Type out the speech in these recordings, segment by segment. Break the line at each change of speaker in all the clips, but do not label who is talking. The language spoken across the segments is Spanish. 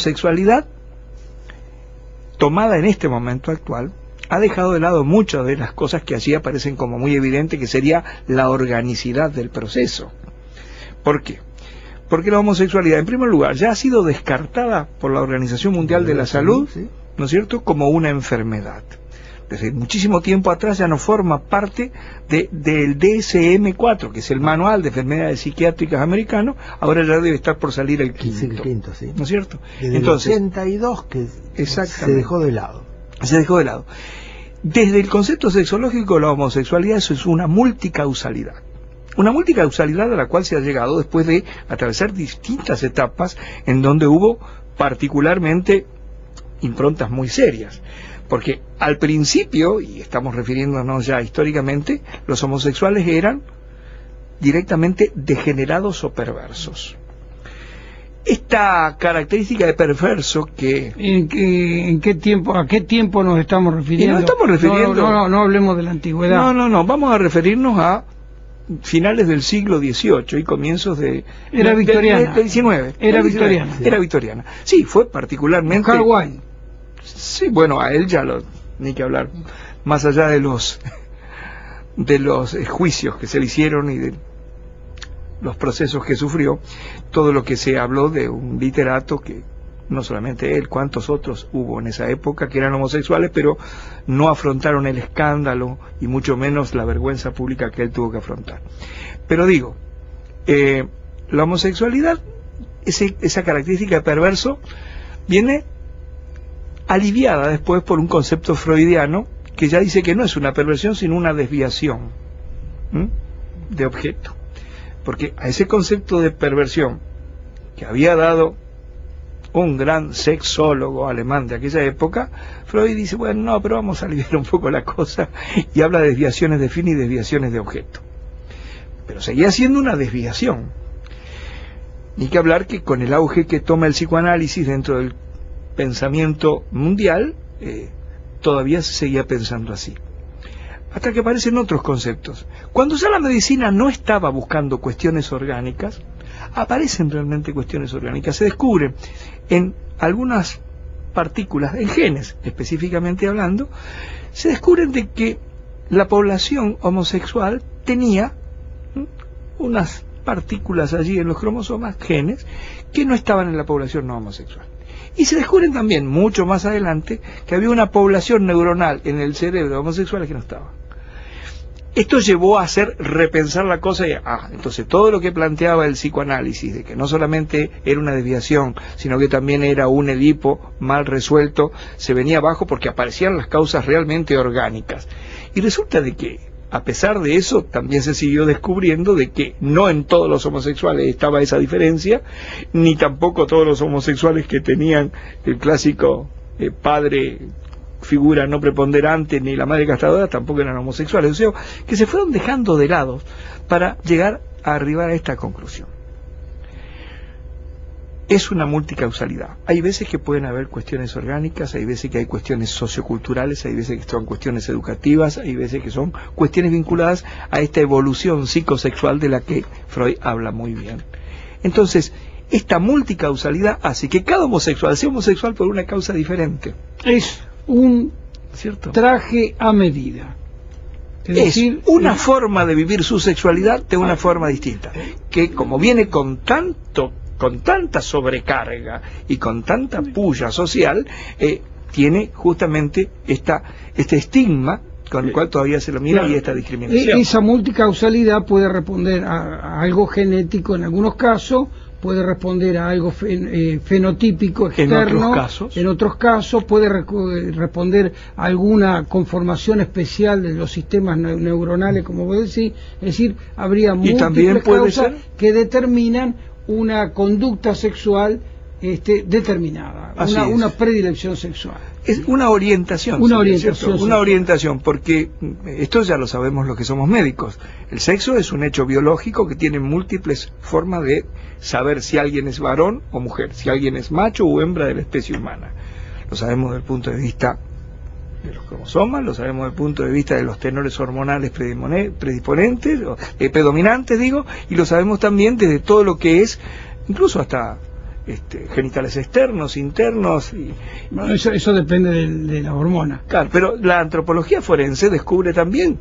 homosexualidad, tomada en este momento actual, ha dejado de lado muchas de las cosas que allí aparecen como muy evidente, que sería la organicidad del proceso. ¿Por qué? Porque la homosexualidad, en primer lugar, ya ha sido descartada por la Organización Mundial de la Salud,
¿sí?,
¿no es cierto?, como una enfermedad. Desde muchísimo tiempo atrás ya no forma parte del DSM-4, que es el Manual de Enfermedades Psiquiátricas americano. Ahora ya debe estar por salir el quinto.
Sí, el quinto, sí.
¿No es cierto?
Desde
Entonces,
el 82 que se dejó de lado.
Se dejó de lado. Desde el concepto sexológico, la homosexualidad eso es una multicausalidad. Una multicausalidad a la cual se ha llegado después de atravesar distintas etapas en donde hubo particularmente improntas muy serias. Porque al principio, y estamos refiriéndonos ya históricamente, los homosexuales eran directamente degenerados o perversos. Esta característica de perverso que...
¿En qué tiempo, a qué tiempo nos estamos refiriendo?
Y nos estamos refiriendo...
No hablemos de la antigüedad.
No, vamos a referirnos a finales del siglo XVIII y comienzos de...
Era victoriana.
Del XIX.
Era victoriana.
Era victoriana. Sí, fue particularmente...
Hawái.
Sí, bueno, a él ya ni que hablar, más allá de los juicios que se le hicieron y de los procesos que sufrió, todo lo que se habló de un literato que no solamente él, cuantos otros hubo en esa época que eran homosexuales, pero no afrontaron el escándalo y mucho menos la vergüenza pública que él tuvo que afrontar. Pero digo, la homosexualidad, esa característica de perverso, viene aliviada después por un concepto freudiano que ya dice que no es una perversión sino una desviación de objeto, porque a ese concepto de perversión que había dado un gran sexólogo alemán de aquella época, Freud dice, bueno, no, pero vamos a aliviar un poco la cosa, y habla de desviaciones de fin y desviaciones de objeto, pero seguía siendo una desviación. Ni que hablar que con el auge que toma el psicoanálisis dentro del pensamiento mundial, todavía se seguía pensando así. Hasta que aparecen otros conceptos. Cuando ya la medicina no estaba buscando cuestiones orgánicas, aparecen realmente cuestiones orgánicas. Se descubren en algunas partículas, en genes específicamente hablando, se descubren de que la población homosexual tenía unas partículas allí en los cromosomas, genes, que no estaban en la población no homosexual. Y se descubren también, mucho más adelante, que había una población neuronal en el cerebro de homosexuales que no estaba. Esto llevó a hacer repensar la cosa y, entonces todo lo que planteaba el psicoanálisis, de que no solamente era una desviación, sino que también era un Edipo mal resuelto, se venía abajo porque aparecían las causas realmente orgánicas. Y resulta de que, a pesar de eso, también se siguió descubriendo de que no en todos los homosexuales estaba esa diferencia, ni tampoco todos los homosexuales que tenían el clásico padre, figura no preponderante, ni la madre castradora, tampoco eran homosexuales. O sea, que se fueron dejando de lado para llegar a arribar a esta conclusión. Es una multicausalidad. Hay veces que pueden haber cuestiones orgánicas, hay veces que hay cuestiones socioculturales, hay veces que son cuestiones educativas, hay veces que son cuestiones vinculadas a esta evolución psicosexual de la que Freud habla muy bien. Entonces, esta multicausalidad hace que cada homosexual sea homosexual por una causa diferente.
Es un
¿cierto?
Traje a medida. Es decir,
una forma de vivir su sexualidad de una forma distinta, que como viene con tanta sobrecarga y con tanta puya social, tiene justamente este estigma con el cual todavía se lo mira, claro, y esta discriminación.
Esa multicausalidad puede responder a algo genético en algunos casos, puede responder a algo fenotípico externo en otros casos, puede responder a alguna conformación especial de los sistemas neuronales, como vos decís. Es decir, habría múltiples causas que determinan una conducta sexual determinada, una predilección sexual.
Es una orientación.
Una orientación.
Una orientación, porque esto ya lo sabemos los que somos médicos. El sexo es un hecho biológico que tiene múltiples formas de saber si alguien es varón o mujer, si alguien es macho o hembra de la especie humana. Lo sabemos desde el punto de vista de los cromosomas, lo sabemos desde el punto de vista de los tenores hormonales predisponentes, predominantes digo, y lo sabemos también desde todo lo que es, incluso hasta genitales externos, internos.
Bueno, eso depende de la hormona.
Claro, pero la antropología forense descubre también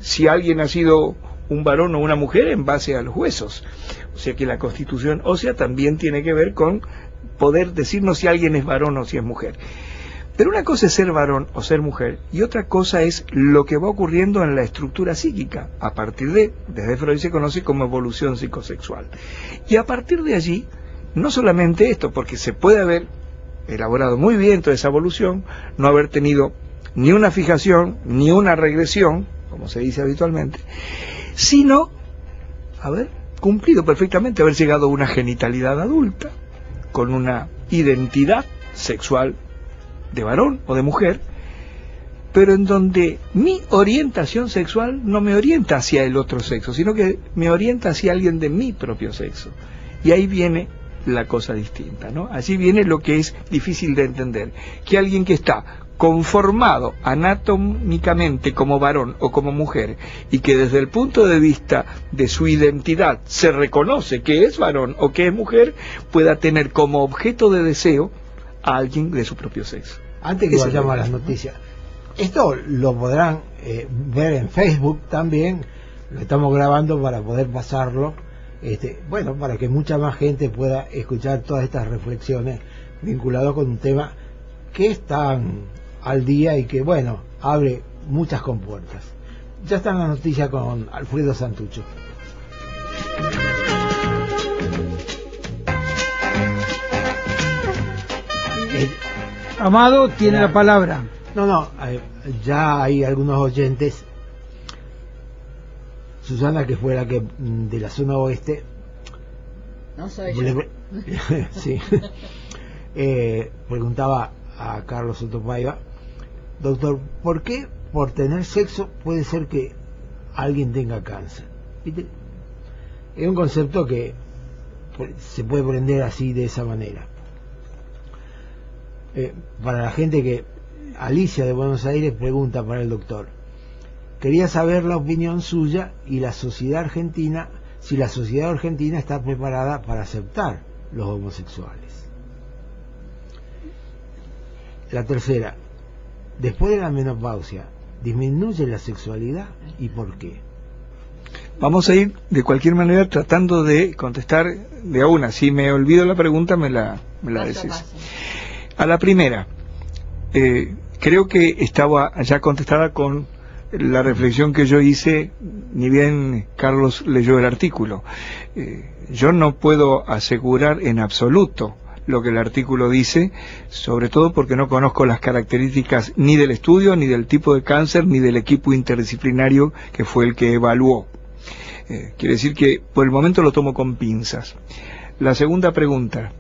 si alguien ha sido un varón o una mujer en base a los huesos. O sea que la constitución ósea también tiene que ver con poder decirnos si alguien es varón o si es mujer. Pero una cosa es ser varón o ser mujer, y otra cosa es lo que va ocurriendo en la estructura psíquica, a partir desde Freud se conoce como evolución psicosexual. Y a partir de allí, no solamente esto, porque se puede haber elaborado muy bien toda esa evolución, no haber tenido ni una fijación, ni una regresión, como se dice habitualmente, sino haber cumplido perfectamente, haber llegado a una genitalidad adulta, con una identidad sexual de varón o de mujer, pero en donde mi orientación sexual no me orienta hacia el otro sexo, sino que me orienta hacia alguien de mi propio sexo. Y ahí viene la cosa distinta, ¿no? Allí viene lo que es difícil de entender, que alguien que está conformado anatómicamente como varón o como mujer, y que desde el punto de vista de su identidad se reconoce que es varón o que es mujer, pueda tener como objeto de deseo a alguien de su propio sexo.
Antes que vayamos a las noticias, esto lo podrán ver en Facebook también, lo estamos grabando para poder pasarlo, bueno, para que mucha más gente pueda escuchar todas estas reflexiones vinculadas con un tema que es tan al día y que, bueno, abre muchas compuertas. Ya están las noticias con Alfredo Santucho.
Amado tiene la palabra.
No, ya hay algunos oyentes. Susana, que fue la que de la zona oeste.
No soy yo.
Sí. Preguntaba a Carlos Sotopaiva, doctor, ¿por qué por tener sexo puede ser que alguien tenga cáncer? ¿Viste? Es un concepto que se puede prender así, de esa manera. Para la gente que Alicia de Buenos Aires pregunta para el doctor, quería saber la opinión suya y la sociedad argentina, si la sociedad argentina está preparada para aceptar los homosexuales. La tercera, después de la menopausia, ¿disminuye la sexualidad y por qué?
Vamos a ir de cualquier manera tratando de contestar de a una. Si me olvido la pregunta, me la decís. A la primera, creo que estaba ya contestada con la reflexión que yo hice, ni bien Carlos leyó el artículo. Yo no puedo asegurar en absoluto lo que el artículo dice, sobre todo porque no conozco las características ni del estudio, ni del tipo de cáncer, ni del equipo interdisciplinario que fue el que evaluó. Quiere decir que por el momento lo tomo con pinzas. La segunda pregunta.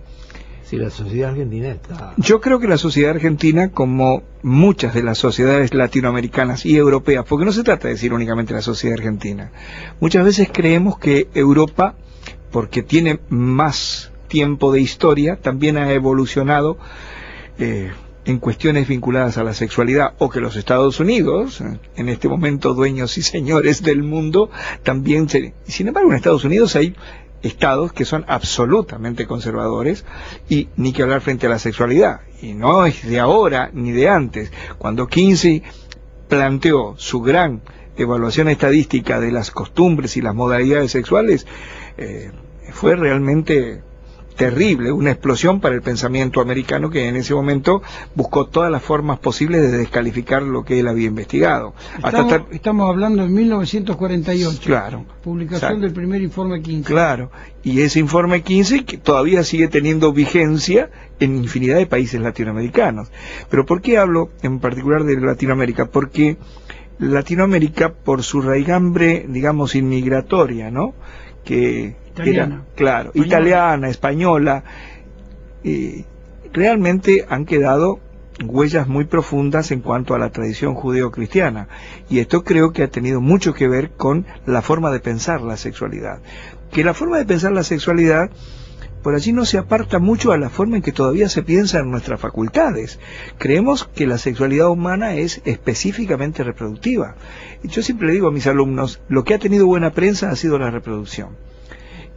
Si la sociedad argentina está...
Yo creo que la sociedad argentina, como muchas de las sociedades latinoamericanas y europeas, porque no se trata de decir únicamente la sociedad argentina, muchas veces creemos que Europa, porque tiene más tiempo de historia, también ha evolucionado en cuestiones vinculadas a la sexualidad, o que los Estados Unidos, en este momento dueños y señores del mundo, también sin embargo en Estados Unidos hay estados que son absolutamente conservadores, y ni que hablar frente a la sexualidad, y no es de ahora ni de antes. Cuando Kinsey planteó su gran evaluación estadística de las costumbres y las modalidades sexuales, fue realmente terrible, una explosión para el pensamiento americano, que en ese momento buscó todas las formas posibles de descalificar lo que él había investigado.
Estamos hablando de 1948.
Claro.
Publicación del primer informe Kinsey.
Claro, y ese informe Kinsey que todavía sigue teniendo vigencia en infinidad de países latinoamericanos. Pero ¿por qué hablo en particular de Latinoamérica? Porque Latinoamérica, por su raigambre, digamos, inmigratoria, ¿no? Que
italiana.
Claro, italiana, española, realmente han quedado huellas muy profundas en cuanto a la tradición judeo-cristiana, y esto creo que ha tenido mucho que ver con la forma de pensar la sexualidad, que la forma de pensar la sexualidad por allí no se aparta mucho a la forma en que todavía se piensa en nuestras facultades. Creemos que la sexualidad humana es específicamente reproductiva. Y yo siempre le digo a mis alumnos, lo que ha tenido buena prensa ha sido la reproducción.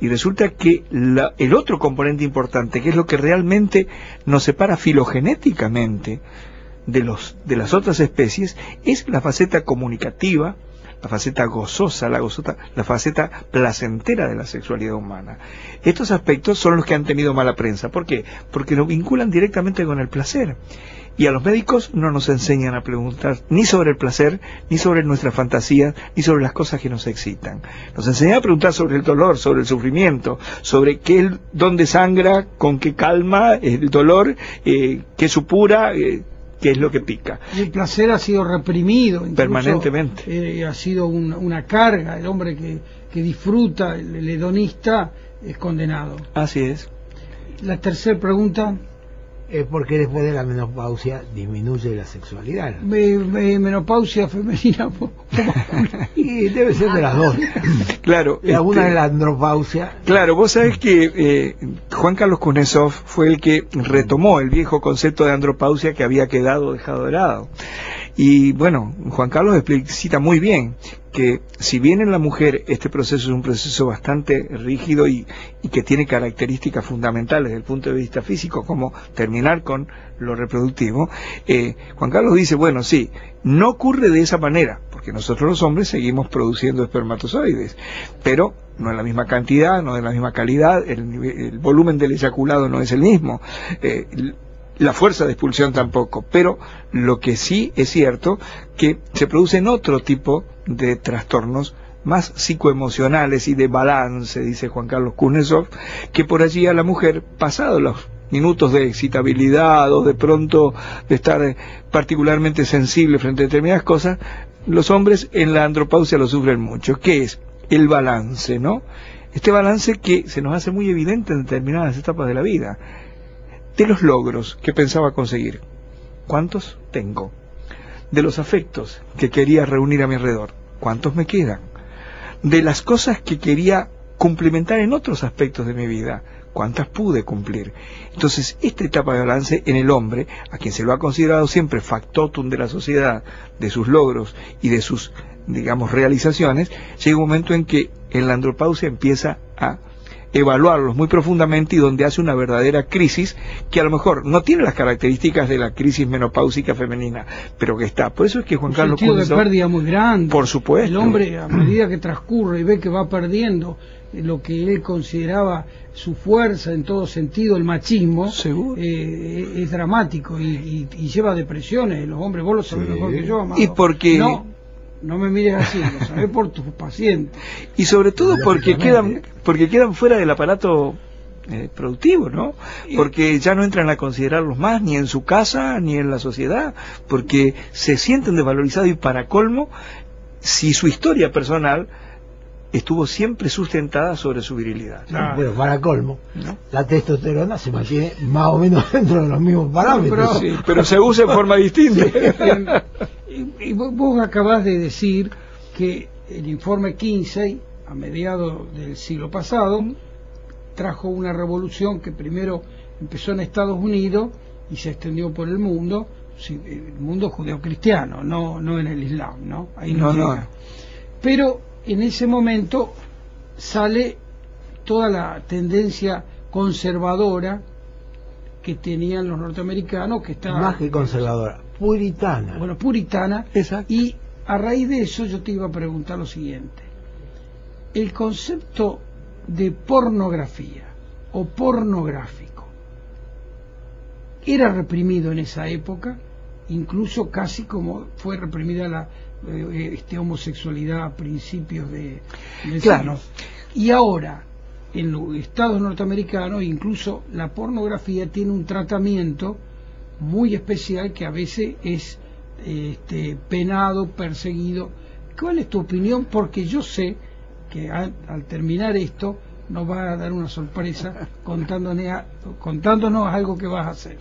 Y resulta que el otro componente importante, que es lo que realmente nos separa filogenéticamente de las otras especies, es la faceta comunicativa, la faceta gozosa, la faceta placentera de la sexualidad humana. Estos aspectos son los que han tenido mala prensa. ¿Por qué? Porque nos vinculan directamente con el placer. Y a los médicos no nos enseñan a preguntar ni sobre el placer, ni sobre nuestra fantasía, ni sobre las cosas que nos excitan. Nos enseñan a preguntar sobre el dolor, sobre el sufrimiento, sobre dónde sangra, con qué calma el dolor, qué supura, qué es lo que pica.
Y el placer ha sido reprimido.
Permanentemente.
Ha sido una carga. El hombre que disfruta, el hedonista, es condenado.
Así es.
La tercera pregunta...
porque después de la menopausia disminuye la sexualidad.
Menopausia femenina
y debe ser de las dos.
Claro.
Y alguna de la andropausia.
Claro, vos sabés que Juan Carlos Kuznetsov fue el que retomó el viejo concepto de andropausia que había dejado de lado. Y bueno, Juan Carlos explicita muy bien que si bien en la mujer este proceso es un proceso bastante rígido y que tiene características fundamentales desde el punto de vista físico, como terminar con lo reproductivo, Juan Carlos dice, bueno, sí, no ocurre de esa manera, porque nosotros los hombres seguimos produciendo espermatozoides, pero no en la misma cantidad, no en la misma calidad, el volumen del eyaculado no es el mismo, la fuerza de expulsión tampoco, pero lo que sí es cierto que se producen otro tipo de trastornos más psicoemocionales y de balance, dice Juan Carlos Kuznetsov, que por allí a la mujer, pasados los minutos de excitabilidad o de pronto de estar particularmente sensible frente a determinadas cosas, los hombres en la andropausia lo sufren mucho. ¿Qué es? El balance, ¿no? Este balance que se nos hace muy evidente en determinadas etapas de la vida. De los logros que pensaba conseguir, ¿cuántos tengo? De los afectos que quería reunir a mi alrededor, ¿cuántos me quedan? De las cosas que quería cumplimentar en otros aspectos de mi vida, ¿cuántas pude cumplir? Entonces, esta etapa de balance en el hombre, a quien se lo ha considerado siempre factotum de la sociedad, de sus logros y de sus, digamos, realizaciones, llega un momento en que en la andropausia empieza a evaluarlos muy profundamente y donde hace una verdadera crisis que a lo mejor no tiene las características de la crisis menopáusica femenina, pero que está. Por eso es que Juan Carlos
Kuznetsov, un sentido de pérdida muy grande.
Por supuesto.
El hombre, a medida que transcurre y ve que va perdiendo lo que él consideraba su fuerza en todo sentido, el machismo, es dramático y lleva depresiones. Los hombres, vos lo sabés mejor que yo, amado.
Y porque...
No me mires así, lo sabés por tus pacientes.
Y sobre todo porque quedan fuera del aparato productivo, ¿no? Porque ya no entran a considerarlos más, ni en su casa, ni en la sociedad, porque se sienten desvalorizados y para colmo, si su historia personal estuvo siempre sustentada sobre su virilidad.
Claro. Bueno, para colmo, ¿no? La testosterona se mantiene más o menos dentro de los mismos parámetros.
Pero se usa en forma distinta.
Y vos acabás de decir que el informe Kinsey, a mediados del siglo pasado, trajo una revolución que primero empezó en Estados Unidos y se extendió por el mundo judeocristiano, no en el Islam, ¿no? Ahí no llega. Pero en ese momento sale toda la tendencia conservadora que tenían los norteamericanos, que estaba
más que conservadora, puritana.
Bueno, puritana.
Exacto.
Y a raíz de eso yo te iba a preguntar lo siguiente: el concepto de pornografía o pornográfico era reprimido en esa época, incluso casi como fue reprimida la homosexualidad a principios de
claro.
siglo. Y ahora en los estados norteamericanos incluso la pornografía tiene un tratamiento muy especial que a veces es penado, perseguido. ¿Cuál es tu opinión? Porque yo sé que al terminar esto nos va a dar una sorpresa contándonos algo que vas a hacer.